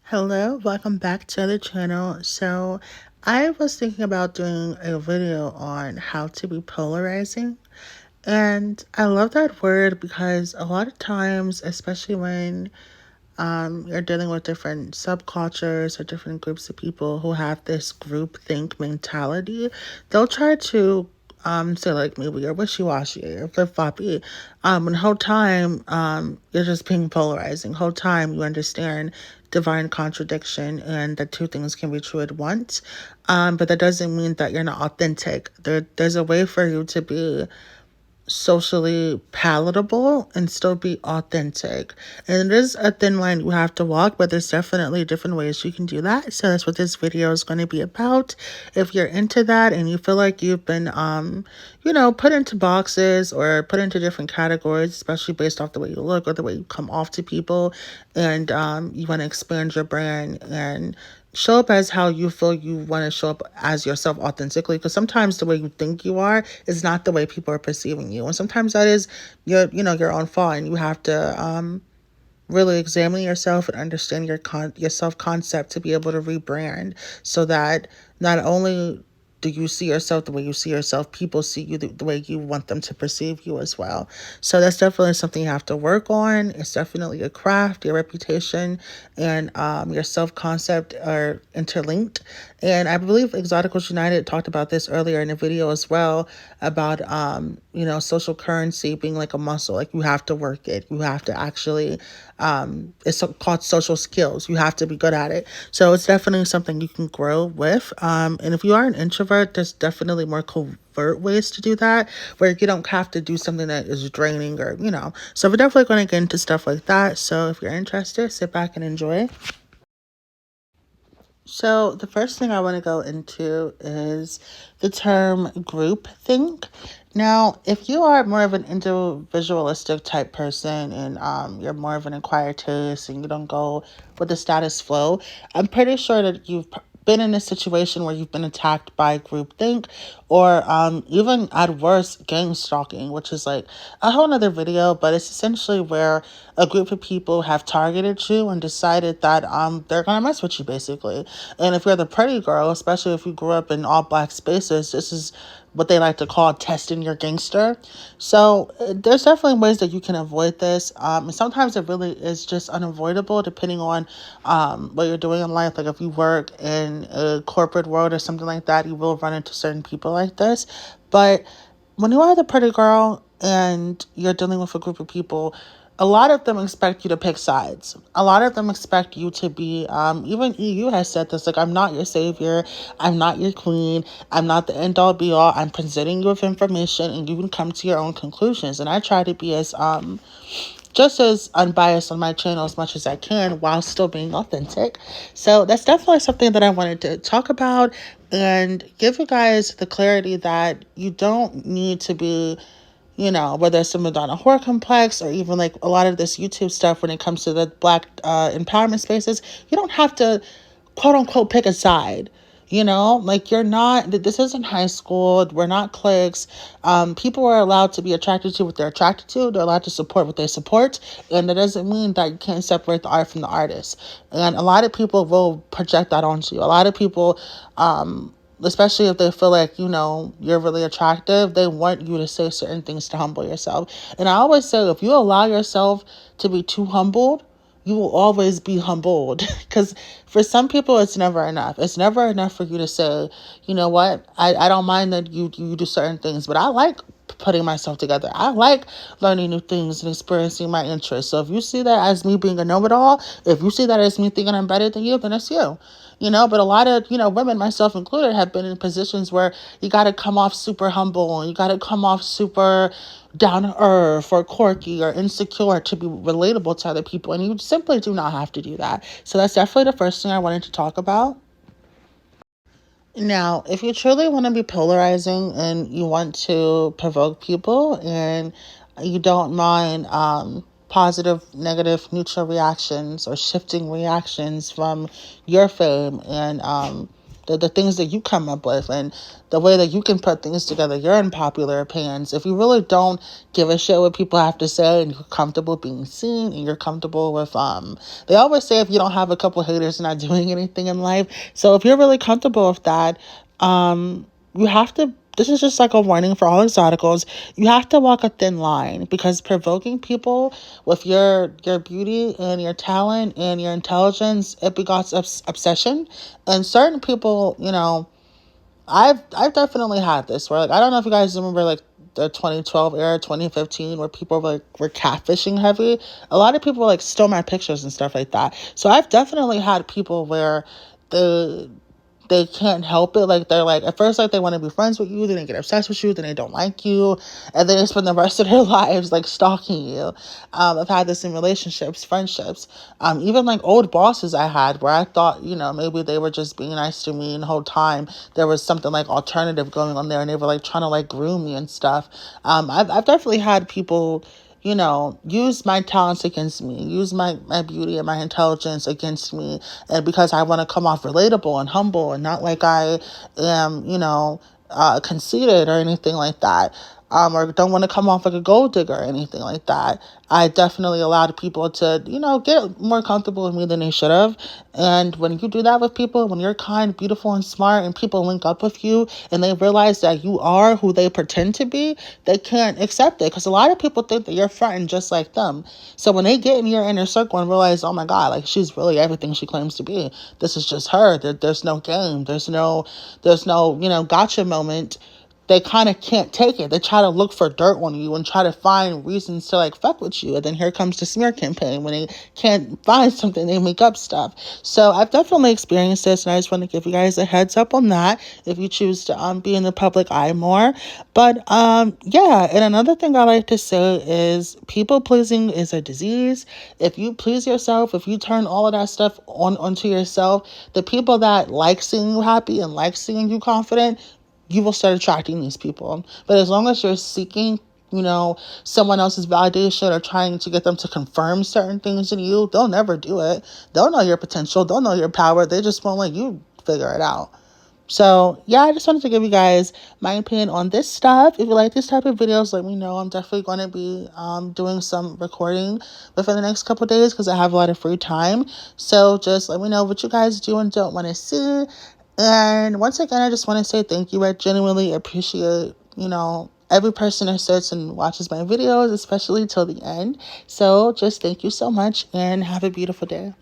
Hello, welcome back to the channel. So, I was thinking about doing a video on how to be polarizing. And I love that word because a lot of times, especially when you're dealing with different subcultures or different groups of people who have this group think mentality, they'll try to say like maybe you're wishy-washy or flip-floppy. And the whole time you're just being polarizing. Whole time you understand divine contradiction and that two things can be true at once. But that doesn't mean that you're not authentic. There's a way for you to be socially palatable and still be authentic. And it is a thin line you have to walk, but there's definitely different ways you can do that. So that's what this video is going to be about. If you're into that and you feel like you've been put into boxes or put into different categories, especially based off the way you look or the way you come off to people, and you want to expand your brand and show up as how you feel you want to show up as yourself authentically, because sometimes the way you think you are is not the way people are perceiving you, and sometimes that is your own fault, and you have to really examine yourself and understand your self concept to be able to rebrand, so that not only do you see yourself the way you see yourself, people see you the way you want them to perceive you as well. So that's definitely something you have to work on. It's definitely a craft. Your reputation and your self concept are interlinked. And I believe Exoticals United talked about this earlier in the video as well, about social currency being like a muscle. Like, you have to work it. You have to actually it's called social skills. You have to be good at it. So it's definitely something you can grow with. And if you are an introvert, there's definitely more covert ways to do that, where you don't have to do something that is draining or. So we're definitely going to get into stuff like that. So if you're interested, sit back and enjoy. So the first thing I want to go into is the term groupthink. Now, if you are more of an individualistic type person and you're more of an acquired taste and you don't go with the status flow, I'm pretty sure that you've been in a situation where you've been attacked by groupthink, or even at worst gang stalking, which is like a whole nother video, but it's essentially where a group of people have targeted you and decided that they're gonna mess with you, basically. And if you're the pretty girl, especially if you grew up in all black spaces, this is what they like to call testing your gangster. So there's definitely ways that you can avoid this. And sometimes it really is just unavoidable depending on what you're doing in life. Like, if you work in a corporate world or something like that, you will run into certain people like this. But when you are the pretty girl and you're dealing with a group of people, a lot of them expect you to pick sides. A lot of them expect you to be, even EU has said this, like, I'm not your savior, I'm not your queen, I'm not the end all be all, I'm presenting you with information and you can come to your own conclusions. And I try to be as, just as unbiased on my channel as much as I can while still being authentic. So that's definitely something that I wanted to talk about and give you guys the clarity that you don't need to be, whether it's the Madonna horror complex or even like a lot of this YouTube stuff when it comes to the black empowerment spaces. You don't have to quote unquote pick a side. Like, you're not, this isn't high school. We're not cliques. People are allowed to be attracted to what they're attracted to. They're allowed to support what they support. And that doesn't mean that you can't separate the art from the artist. And a lot of people will project that onto you. A lot of people, especially if they feel like, you're really attractive, they want you to say certain things to humble yourself. And I always say, if you allow yourself to be too humbled, you will always be humbled. Because for some people, it's never enough. It's never enough for you to say, you know what, I don't mind that you do certain things, but I like putting myself together. I like learning new things and experiencing my interests. So if you see that as me being a know-it-all, if you see that as me thinking I'm better than you, then it's you. But a lot of, women, myself included, have been in positions where you got to come off super humble and you got to come off super down to earth or quirky or insecure to be relatable to other people. And you simply do not have to do that. So that's definitely the first thing I wanted to talk about. Now, if you truly want to be polarizing and you want to provoke people and you don't mind positive, negative, neutral reactions or shifting reactions from your fame and the things that you come up with and the way that you can put things together, your unpopular opinions. If you really don't give a shit what people have to say and you're comfortable being seen and you're comfortable with, they always say if you don't have a couple haters, you're not doing anything in life. So if you're really comfortable with that, you have to, this is just like a warning for all exoticals. You have to walk a thin line, because provoking people with your beauty and your talent and your intelligence, it begots obsession. And certain people, I've definitely had this where, like, I don't know if you guys remember, like, the 2012 era, 2015, where people were catfishing heavy. A lot of people like stole my pictures and stuff like that. So I've definitely had people where the they can't help it. Like, they're like, at first, like, they want to be friends with you, then they get obsessed with you, then they don't like you, and then they spend the rest of their lives like stalking you. I've had this in relationships, friendships, even like old bosses I had where I thought, maybe they were just being nice to me, and the whole time there was something like alternative going on there, and they were like trying to like groom me and stuff. I've definitely had people, use my talents against me, use my beauty and my intelligence against me. And because I want to come off relatable and humble and not like I am, conceited or anything like that, or don't want to come off like a gold digger or anything like that, I definitely allowed people to, get more comfortable with me than they should have. And when you do that with people, when you're kind, beautiful, and smart, and people link up with you and they realize that you are who they pretend to be, they can't accept it. Because a lot of people think that you're fronting just like them. So when they get in your inner circle and realize, oh my God, like, she's really everything she claims to be. This is just her. There's no game. There's no, gotcha moment. They kind of can't take it. They try to look for dirt on you and try to find reasons to like fuck with you. And then here comes the smear campaign. When they can't find something, they make up stuff. So I've definitely experienced this, and I just want to give you guys a heads up on that if you choose to be in the public eye more. But yeah, and another thing I like to say is people pleasing is a disease. If you please yourself, if you turn all of that stuff onto yourself, the people that like seeing you happy and like seeing you confident, you will start attracting these people. But as long as you're seeking, someone else's validation or trying to get them to confirm certain things in you, they'll never do it. They'll know your potential. They'll know your power. They just won't let you figure it out. So, yeah, I just wanted to give you guys my opinion on this stuff. If you like this type of videos, let me know. I'm definitely going to be doing some recording within the next couple of days because I have a lot of free time. So just let me know what you guys do and don't want to see. And once again, I just want to say thank you. I genuinely appreciate, every person that sits and watches my videos, especially till the end. So just thank you so much and have a beautiful day.